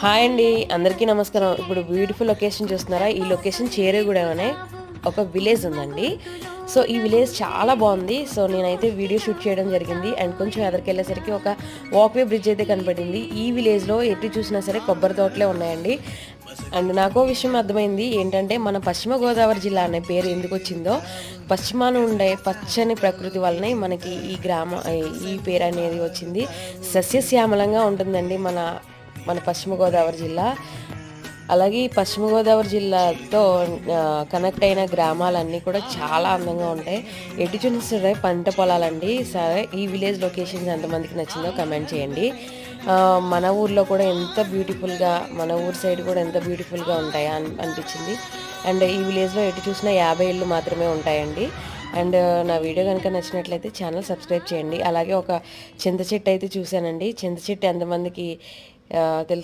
Hi అండి, అందరికీ నమస్కారం. ఇప్పుడు బ్యూటిఫుల్ లొకేషన్ చూస్తున్నారా? ఈ లొకేషన్ చేరేగూడెం అనే ఒక విలేజ్ ఉందండి. సో ఈ విలేజ్ చాలా బాగుంది. సో నేనైతే వీడియో షూట్ చేయడం జరిగింది. అండ్ కొంచెం ఎదరికెళ్ళేసరికి ఒక వాక్వే బ్రిడ్జ్ అయితే కనపడింది. ఈ విలేజ్లో ఎటు చూసినా సరే కొబ్బరి తోటలే ఉన్నాయండి. అండ్ నాకో విషయం అర్థమైంది ఏంటంటే, మన పశ్చిమ గోదావరి జిల్లా అనే పేరు ఎందుకు వచ్చిందో, పశ్చిమాన ఉండే పచ్చని ప్రకృతి వల్లనే మనకి ఈ పేరు అనేది వచ్చింది. సస్యశ్యామలంగా ఉంటుందండి మన మన పశ్చిమ గోదావరి జిల్లా. అలాగే ఈ పశ్చిమ గోదావరి జిల్లాతో కనెక్ట్ అయిన గ్రామాలన్నీ కూడా చాలా అందంగా ఉంటాయి. ఎటు చూస్తే పంట పొలాలండి. సరే, ఈ విలేజ్ లొకేషన్స్ ఎంతమందికి నచ్చిందో కమెంట్ చేయండి. మన ఊర్లో కూడా ఎంత బ్యూటిఫుల్గా, మన ఊరు సైడ్ కూడా ఎంత బ్యూటిఫుల్గా ఉంటాయా అనిపించింది. అండ్ ఈ విలేజ్లో ఎటు చూసినా 50 ఇళ్ళు మాత్రమే ఉంటాయండి. అండ్ నా వీడియో కనుక నచ్చినట్లయితే ఛానల్ సబ్స్క్రైబ్ చేయండి. అలాగే ఒక చింత చెట్టు అయితే చూశానండి. చింత చెట్టు ఎంతమందికి తెలుసు